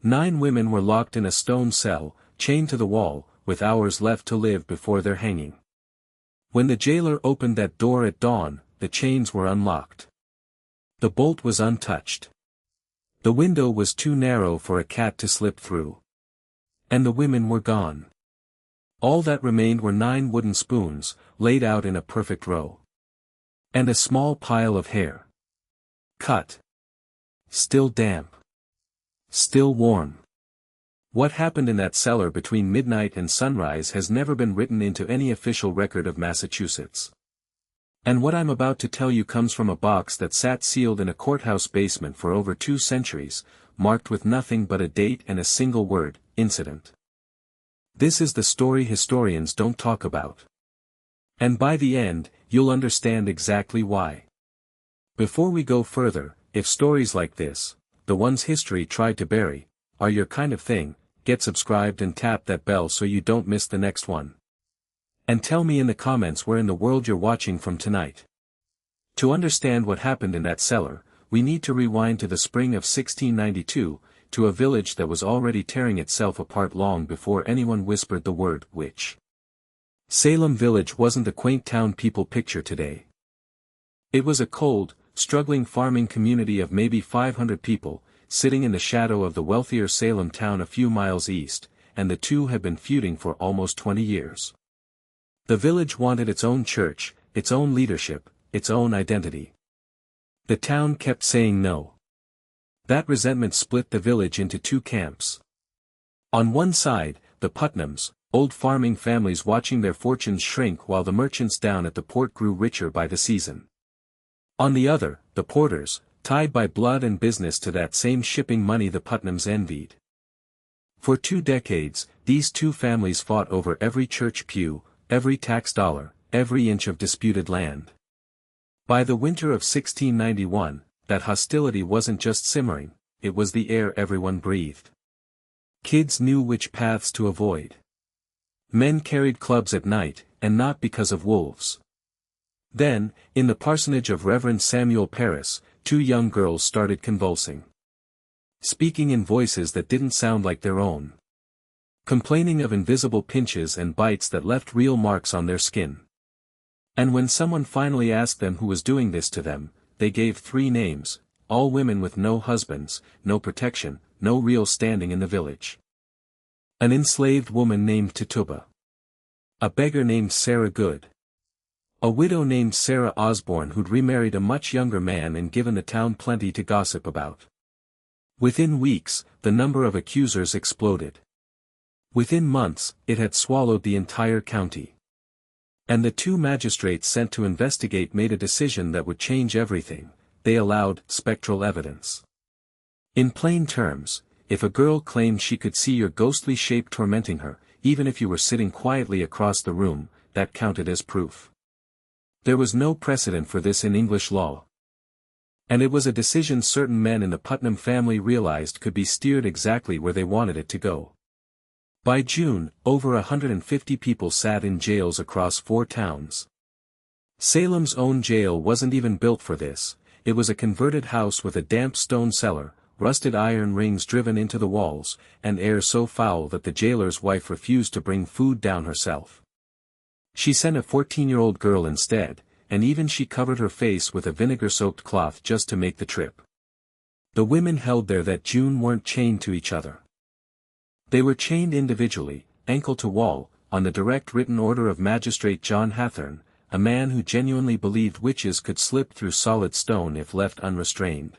9 women were locked in a stone cell, chained to the wall, with hours left to live before their hanging. When the jailer opened that door at dawn, the chains were unlocked. The bolt was untouched. The window was too narrow for a cat to slip through. And the women were gone. All that remained were 9 wooden spoons, laid out in a perfect row. And a small pile of hair. Cut. Still damp. Still warm. What happened in that cellar between midnight and sunrise has never been written into any official record of Massachusetts. And what I'm about to tell you comes from a box that sat sealed in a courthouse basement for over 2 centuries, marked with nothing but a date and a single word, incident. This is the story historians don't talk about. And by the end, you'll understand exactly why. Before we go further, if stories like this, the ones history tried to bury, are your kind of thing, get subscribed and tap that bell so you don't miss the next one. And tell me in the comments where in the world you're watching from tonight. To understand what happened in that cellar, we need to rewind to the spring of 1692, to a village that was already tearing itself apart long before anyone whispered the word witch. Salem Village wasn't the quaint town people picture today. It was a cold, struggling farming community of maybe 500 people, sitting in the shadow of the wealthier Salem town a few miles east, and the two had been feuding for almost 20 years. The village wanted its own church, its own leadership, its own identity. The town kept saying no. That resentment split the village into 2 camps. On one side, the Putnams, old farming families watching their fortunes shrink while the merchants down at the port grew richer by the season. On the other, the Porters, tied by blood and business to that same shipping money the Putnams envied. For 2 decades, these 2 families fought over every church pew, every tax dollar, every inch of disputed land. By the winter of 1691, that hostility wasn't just simmering, it was the air everyone breathed. Kids knew which paths to avoid. Men carried clubs at night, and not because of wolves. Then, in the parsonage of Reverend Samuel Parris, 2 young girls started convulsing. Speaking in voices that didn't sound like their own. Complaining of invisible pinches and bites that left real marks on their skin. And when someone finally asked them who was doing this to them, they gave 3 names, all women with no husbands, no protection, no real standing in the village. An enslaved woman named Tituba. A beggar named Sarah Good. A widow named Sarah Osborne who'd remarried a much younger man and given the town plenty to gossip about. Within weeks, the number of accusers exploded. Within months, it had swallowed the entire county. And the 2 magistrates sent to investigate made a decision that would change everything. They allowed spectral evidence. In plain terms, if a girl claimed she could see your ghostly shape tormenting her, even if you were sitting quietly across the room, that counted as proof. There was no precedent for this in English law. And it was a decision certain men in the Putnam family realized could be steered exactly where they wanted it to go. By June, over 150 people sat in jails across 4 towns. Salem's own jail wasn't even built for this, it was a converted house with a damp stone cellar, rusted iron rings driven into the walls, and air so foul that the jailer's wife refused to bring food down herself. She sent a 14-year-old girl instead, and even she covered her face with a vinegar-soaked cloth just to make the trip. The women held there that June weren't chained to each other. They were chained individually, ankle to wall, on the direct written order of Magistrate John Hathorne, a man who genuinely believed witches could slip through solid stone if left unrestrained.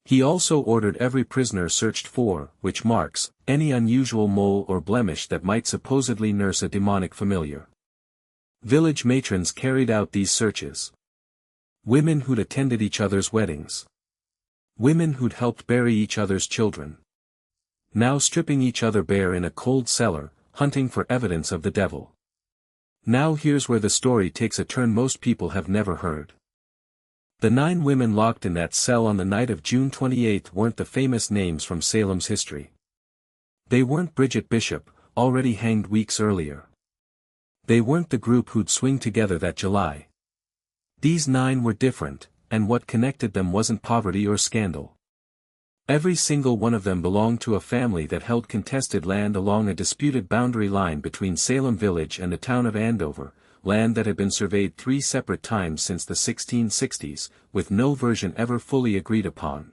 He also ordered every prisoner searched for, which marks, any unusual mole or blemish that might supposedly nurse a demonic familiar. Village matrons carried out these searches. Women who'd attended each other's weddings. Women who'd helped bury each other's children. Now stripping each other bare in a cold cellar, hunting for evidence of the devil. Now here's where the story takes a turn most people have never heard. The 9 women locked in that cell on the night of June 28 weren't the famous names from Salem's history. They weren't Bridget Bishop, already hanged weeks earlier. They weren't the group who'd swing together that July. These 9 were different, and what connected them wasn't poverty or scandal. Every single one of them belonged to a family that held contested land along a disputed boundary line between Salem Village and the town of Andover, land that had been surveyed 3 separate times since the 1660s, with no version ever fully agreed upon.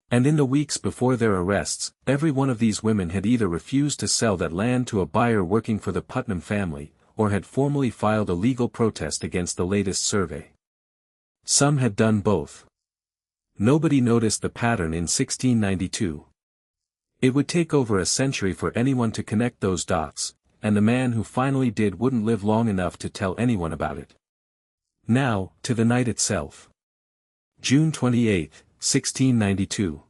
And in the weeks before their arrests, every one of these women had either refused to sell that land to a buyer working for the Putnam family, or had formally filed a legal protest against the latest survey. Some had done both. Nobody noticed the pattern in 1692. It would take over a century for anyone to connect those dots, and the man who finally did wouldn't live long enough to tell anyone about it. Now, to the night itself. June 28, 1692.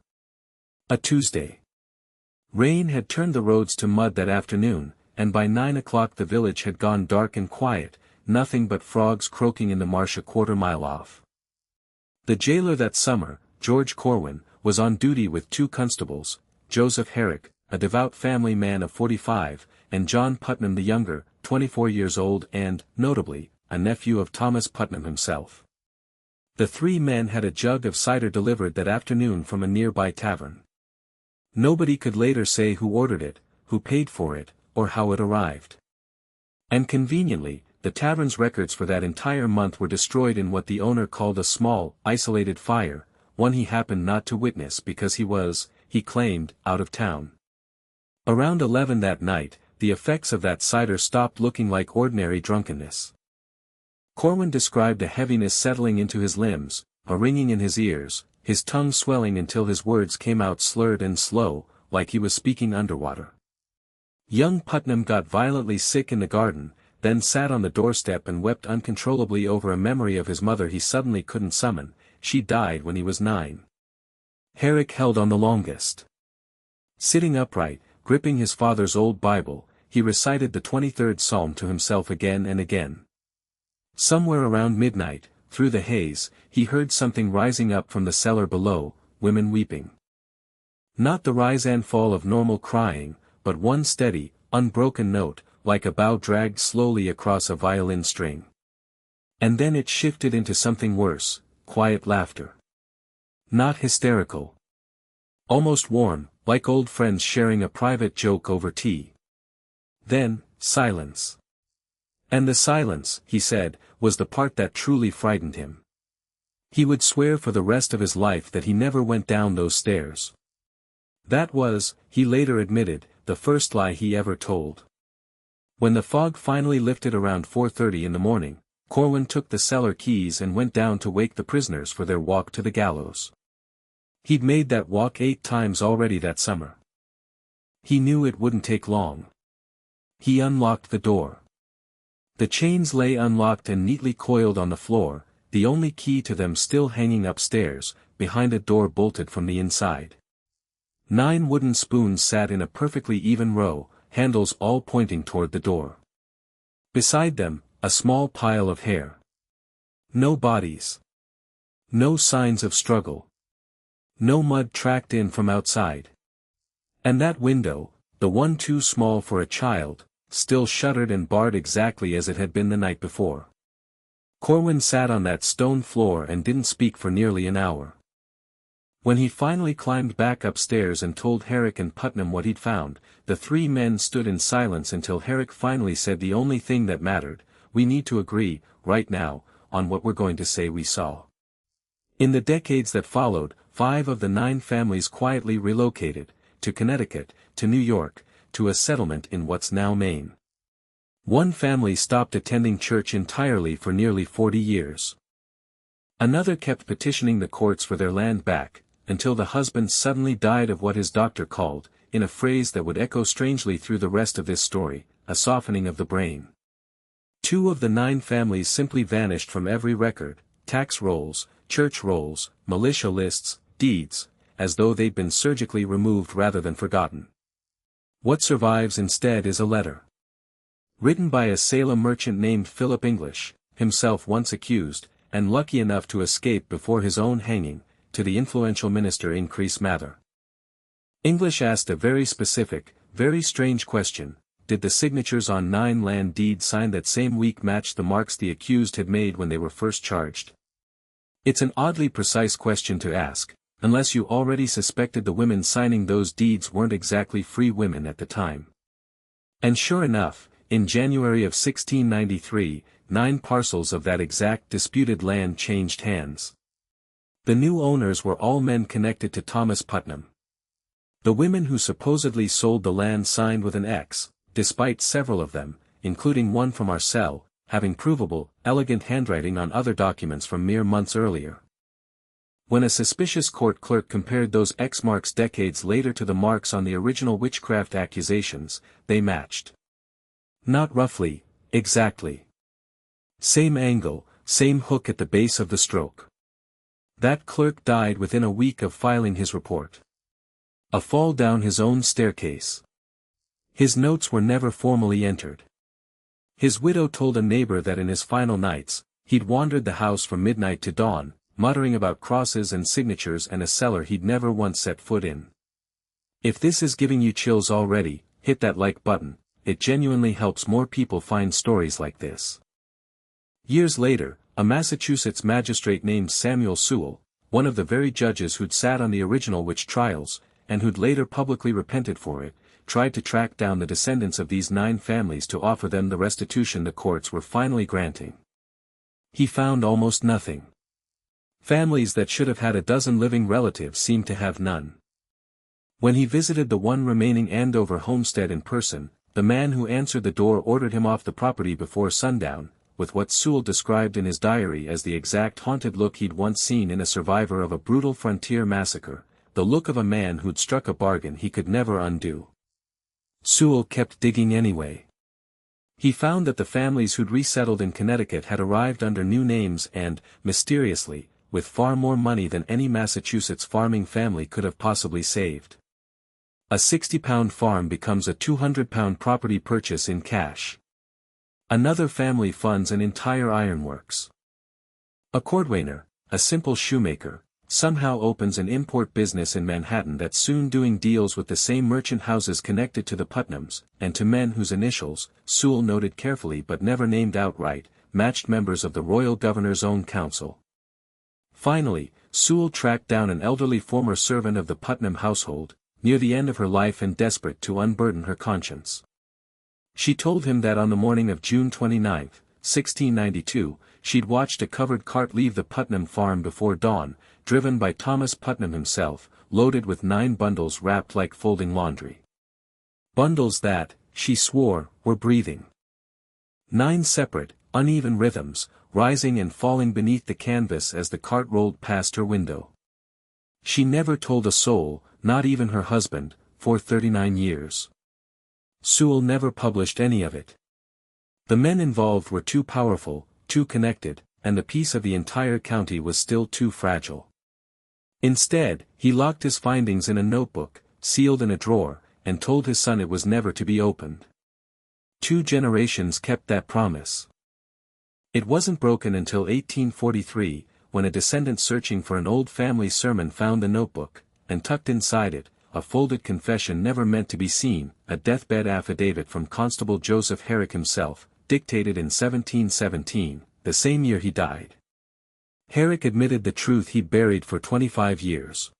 A Tuesday. Rain had turned the roads to mud that afternoon, and by 9 o'clock the village had gone dark and quiet, nothing but frogs croaking in the marsh a quarter-mile off. The jailer that summer, George Corwin, was on duty with 2 constables, Joseph Herrick, a devout family man of 45, and John Putnam the younger, 24 years old and, notably, a nephew of Thomas Putnam himself. The 3 men had a jug of cider delivered that afternoon from a nearby tavern. Nobody could later say who ordered it, who paid for it, or how it arrived. And conveniently, the tavern's records for that entire month were destroyed in what the owner called a small, isolated fire, one he happened not to witness because he was, he claimed, out of town. Around 11 that night, the effects of that cider stopped looking like ordinary drunkenness. Corwin described a heaviness settling into his limbs, a ringing in his ears, his tongue swelling until his words came out slurred and slow, like he was speaking underwater. Young Putnam got violently sick in the garden, then sat on the doorstep and wept uncontrollably over a memory of his mother he suddenly couldn't summon. She died when he was 9. Herrick held on the longest. Sitting upright, gripping his father's old Bible, he recited the 23rd Psalm to himself again and again. Somewhere around midnight, through the haze, he heard something rising up from the cellar below, women weeping. Not the rise and fall of normal crying, but one steady, unbroken note, like a bow dragged slowly across a violin string. And then it shifted into something worse, quiet laughter. Not hysterical. Almost warm, like old friends sharing a private joke over tea. Then, silence. And the silence, he said, was the part that truly frightened him. He would swear for the rest of his life that he never went down those stairs. That was, he later admitted, the first lie he ever told. When the fog finally lifted around 4:30 in the morning, Corwin took the cellar keys and went down to wake the prisoners for their walk to the gallows. He'd made that walk 8 times already that summer. He knew it wouldn't take long. He unlocked the door. The chains lay unlocked and neatly coiled on the floor, the only key to them still hanging upstairs, behind a door bolted from the inside. 9 wooden spoons sat in a perfectly even row, handles all pointing toward the door. Beside them, a small pile of hair. No bodies. No signs of struggle. No mud tracked in from outside. And that window, the one too small for a child, still shuttered and barred exactly as it had been the night before. Corwin sat on that stone floor and didn't speak for nearly an hour. When he finally climbed back upstairs and told Herrick and Putnam what he'd found, the 3 men stood in silence until Herrick finally said the only thing that mattered: we need to agree, right now, on what we're going to say we saw. In the decades that followed, 5 of the 9 families quietly relocated, to Connecticut, to New York, to a settlement in what's now Maine. One family stopped attending church entirely for nearly 40 years. Another kept petitioning the courts for their land back, until the husband suddenly died of what his doctor called, in a phrase that would echo strangely through the rest of this story, a softening of the brain. 2 of the 9 families simply vanished from every record, tax rolls, church rolls, militia lists, deeds, as though they'd been surgically removed rather than forgotten. What survives instead is a letter. Written by a Salem merchant named Philip English, himself once accused, and lucky enough to escape before his own hanging, to the influential minister Increase Mather. English asked a very specific, very strange question: did the signatures on 9 land deeds signed that same week match the marks the accused had made when they were first charged? It's an oddly precise question to ask, unless you already suspected the women signing those deeds weren't exactly free women at the time. And sure enough, in January of 1693, 9 parcels of that exact disputed land changed hands. The new owners were all men connected to Thomas Putnam. The women who supposedly sold the land signed with an X, despite several of them, including one from Arcel, having provable, elegant handwriting on other documents from mere months earlier. When a suspicious court clerk compared those X marks decades later to the marks on the original witchcraft accusations, they matched. Not roughly, exactly. Same angle, same hook at the base of the stroke. That clerk died within a week of filing his report. A fall down his own staircase. His notes were never formally entered. His widow told a neighbor that in his final nights, he'd wandered the house from midnight to dawn, muttering about crosses and signatures and a cellar he'd never once set foot in. If this is giving you chills already, hit that like button, it genuinely helps more people find stories like this. Years later, a Massachusetts magistrate named Samuel Sewell, one of the very judges who'd sat on the original witch trials, and who'd later publicly repented for it, tried to track down the descendants of these 9 families to offer them the restitution the courts were finally granting. He found almost nothing. Families that should have had a dozen living relatives seemed to have none. When he visited the one remaining Andover homestead in person, the man who answered the door ordered him off the property before sundown, with what Sewell described in his diary as the exact haunted look he'd once seen in a survivor of a brutal frontier massacre, the look of a man who'd struck a bargain he could never undo. Sewell kept digging anyway. He found that the families who'd resettled in Connecticut had arrived under new names and, mysteriously, with far more money than any Massachusetts farming family could have possibly saved. A 60-pound farm becomes a 200-pound property purchase in cash. Another family funds an entire ironworks. A cordwainer, a simple shoemaker, somehow opens an import business in Manhattan that's soon doing deals with the same merchant houses connected to the Putnams, and to men whose initials, Sewell noted carefully but never named outright, matched members of the royal governor's own council. Finally, Sewell tracked down an elderly former servant of the Putnam household, near the end of her life and desperate to unburden her conscience. She told him that on the morning of June 29, 1692, she'd watched a covered cart leave the Putnam farm before dawn, driven by Thomas Putnam himself, loaded with 9 bundles wrapped like folding laundry. Bundles that, she swore, were breathing. 9 separate, uneven rhythms, rising and falling beneath the canvas as the cart rolled past her window. She never told a soul, not even her husband, for 39 years. Sewell never published any of it. The men involved were too powerful, too connected, and the peace of the entire county was still too fragile. Instead, he locked his findings in a notebook, sealed in a drawer, and told his son it was never to be opened. 2 generations kept that promise. It wasn't broken until 1843, when a descendant searching for an old family sermon found the notebook, and tucked inside it, a folded confession never meant to be seen, a deathbed affidavit from Constable Joseph Herrick himself, dictated in 1717, the same year he died. Herrick admitted the truth he'd buried for 25 years.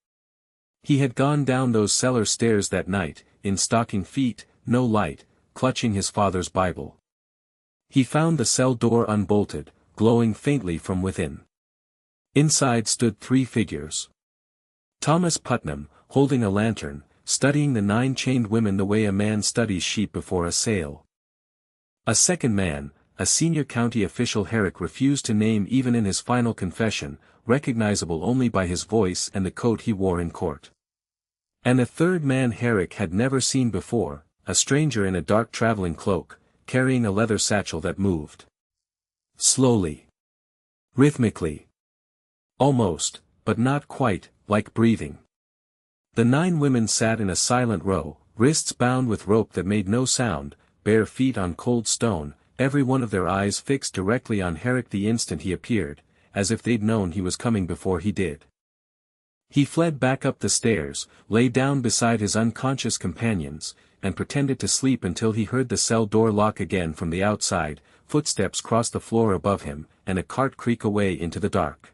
He had gone down those cellar stairs that night, in stocking feet, no light, clutching his father's Bible. He found the cell door unbolted, glowing faintly from within. Inside stood 3 figures. Thomas Putnam, holding a lantern, studying the 9 chained women the way a man studies sheep before a sale. A second man, a senior county official Herrick refused to name even in his final confession, recognizable only by his voice and the coat he wore in court. And a third man Herrick had never seen before, a stranger in a dark traveling cloak, carrying a leather satchel that moved. Slowly. Rhythmically. Almost, but not quite, like breathing. The 9 women sat in a silent row, wrists bound with rope that made no sound, bare feet on cold stone, every one of their eyes fixed directly on Herrick the instant he appeared, as if they'd known he was coming before he did. He fled back up the stairs, lay down beside his unconscious companions, and pretended to sleep until he heard the cell door lock again from the outside, footsteps cross the floor above him, and a cart creak away into the dark.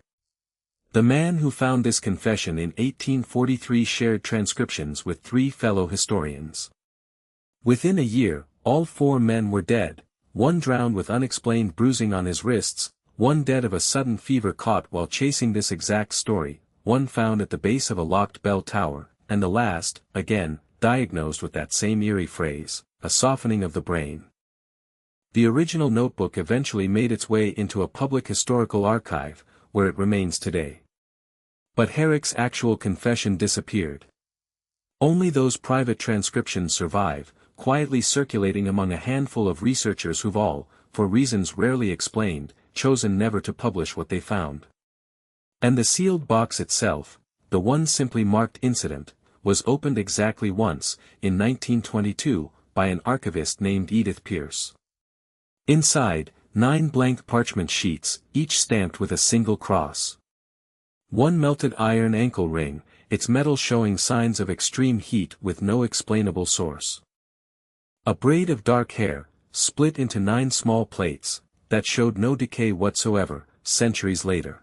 The man who found this confession in 1843 shared transcriptions with 3 fellow historians. Within a year, all 4 men were dead, one drowned with unexplained bruising on his wrists, one dead of a sudden fever caught while chasing this exact story, one found at the base of a locked bell tower, and the last, again, diagnosed with that same eerie phrase, a softening of the brain. The original notebook eventually made its way into a public historical archive, where it remains today. But Herrick's actual confession disappeared. Only those private transcriptions survive, quietly circulating among a handful of researchers who've all, for reasons rarely explained, chosen never to publish what they found. And the sealed box itself, the one simply marked incident, was opened exactly once, in 1922, by an archivist named Edith Pierce. Inside, 9 blank parchment sheets, each stamped with a single cross. One melted iron ankle ring, its metal showing signs of extreme heat with no explainable source. A braid of dark hair, split into 9 small plates, that showed no decay whatsoever, centuries later.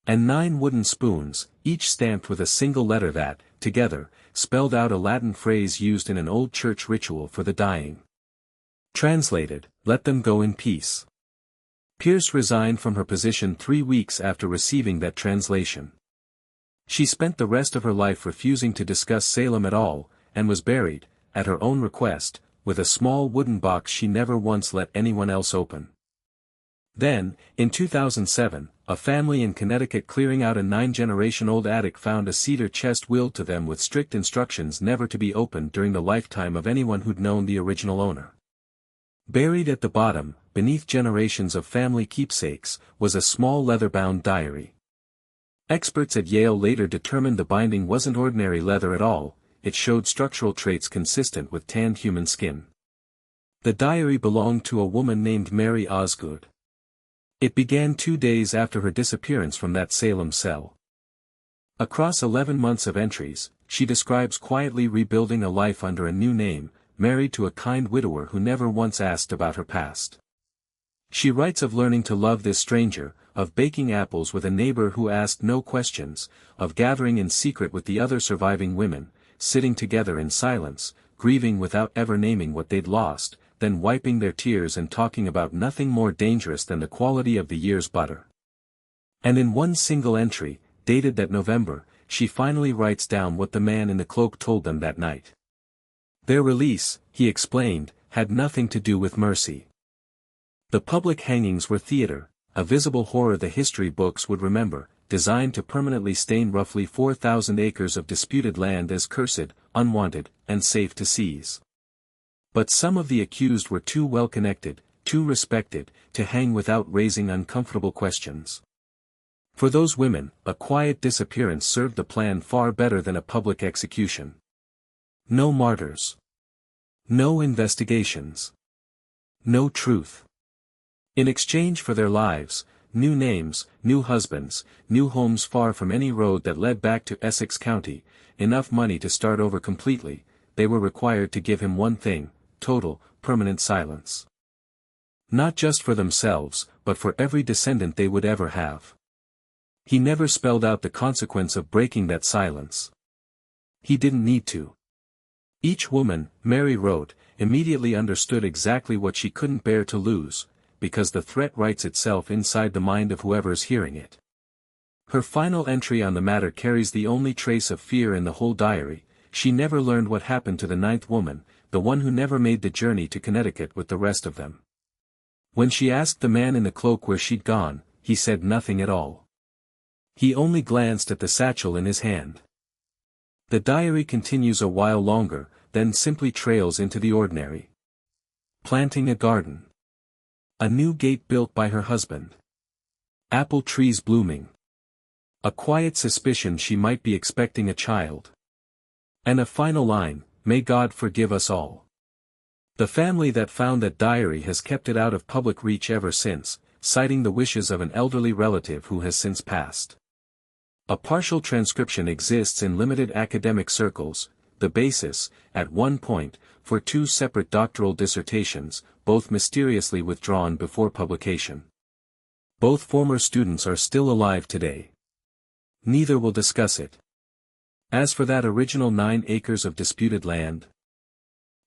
And 9 wooden spoons, each stamped with a single letter that, together, spelled out a Latin phrase used in an old church ritual for the dying. Translated, "Let them go in peace." Pierce resigned from her position 3 weeks after receiving that translation. She spent the rest of her life refusing to discuss Salem at all, and was buried, at her own request, with a small wooden box she never once let anyone else open. Then, in 2007, a family in Connecticut clearing out a 9-generation-old attic found a cedar chest willed to them with strict instructions never to be opened during the lifetime of anyone who'd known the original owner. Buried at the bottom, beneath generations of family keepsakes, was a small leather-bound diary. Experts at Yale later determined the binding wasn't ordinary leather at all, it showed structural traits consistent with tanned human skin. The diary belonged to a woman named Mary Osgood. It began 2 days after her disappearance from that Salem cell. Across 11 months of entries, she describes quietly rebuilding a life under a new name, married to a kind widower who never once asked about her past. She writes of learning to love this stranger, of baking apples with a neighbor who asked no questions, of gathering in secret with the other surviving women, sitting together in silence, grieving without ever naming what they'd lost, then wiping their tears and talking about nothing more dangerous than the quality of the year's butter. And in one single entry, dated that November, she finally writes down what the man in the cloak told them that night. Their release, he explained, had nothing to do with mercy. The public hangings were theater, a visible horror the history books would remember, designed to permanently stain roughly 4,000 acres of disputed land as cursed, unwanted, and safe to seize. But some of the accused were too well connected, too respected, to hang without raising uncomfortable questions. For those women, a quiet disappearance served the plan far better than a public execution. No martyrs. No investigations. No truth. In exchange for their lives, new names, new husbands, new homes far from any road that led back to Essex County, enough money to start over completely, they were required to give him one thing: total, permanent silence. Not just for themselves, but for every descendant they would ever have. He never spelled out the consequence of breaking that silence. He didn't need to. Each woman, Mary wrote, immediately understood exactly what she couldn't bear to lose, because the threat writes itself inside the mind of whoever's hearing it. Her final entry on the matter carries the only trace of fear in the whole diary. She never learned what happened to the 9th woman, the one who never made the journey to Connecticut with the rest of them. When she asked the man in the cloak where she'd gone, he said nothing at all. He only glanced at the satchel in his hand. The diary continues a while longer, then simply trails into the ordinary. Planting a garden. A new gate built by her husband. Apple trees blooming. A quiet suspicion she might be expecting a child. And a final line: "May God forgive us all." The family that found that diary has kept it out of public reach ever since, citing the wishes of an elderly relative who has since passed. A partial transcription exists in limited academic circles, the basis, at one point, for 2 separate doctoral dissertations, both mysteriously withdrawn before publication. Both former students are still alive today. Neither will discuss it. As for that original 9 acres of disputed land,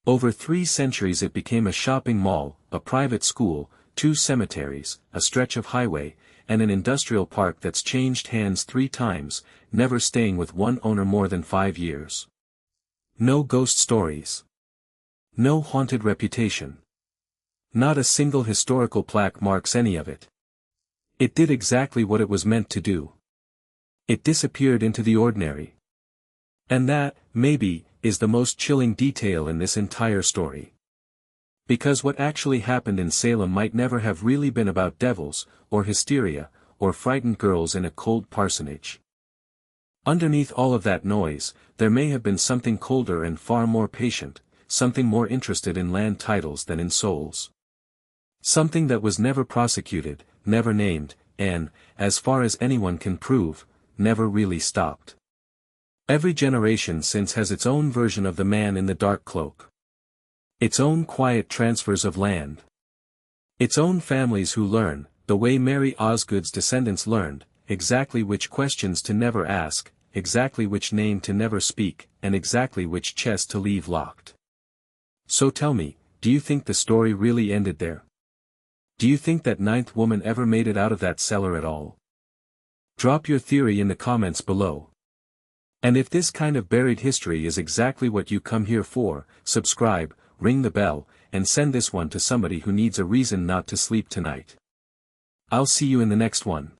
over 3 centuries it became a shopping mall, a private school, 2 cemeteries, a stretch of highway, and an industrial park that's changed hands 3 times, never staying with one owner more than 5 years. No ghost stories. No haunted reputation. Not a single historical plaque marks any of it. It did exactly what it was meant to do. It disappeared into the ordinary. And that, maybe, is the most chilling detail in this entire story. Because what actually happened in Salem might never have really been about devils, or hysteria, or frightened girls in a cold parsonage. Underneath all of that noise, there may have been something colder and far more patient, something more interested in land titles than in souls. Something that was never prosecuted, never named, and, as far as anyone can prove, never really stopped. Every generation since has its own version of the man in the dark cloak. Its own quiet transfers of land. Its own families who learn, the way Mary Osgood's descendants learned, exactly which questions to never ask, exactly which name to never speak, and exactly which chest to leave locked. So tell me, do you think the story really ended there? Do you think that 9th woman ever made it out of that cellar at all? Drop your theory in the comments below. And if this kind of buried history is exactly what you come here for, subscribe, ring the bell, and send this one to somebody who needs a reason not to sleep tonight. I'll see you in the next one.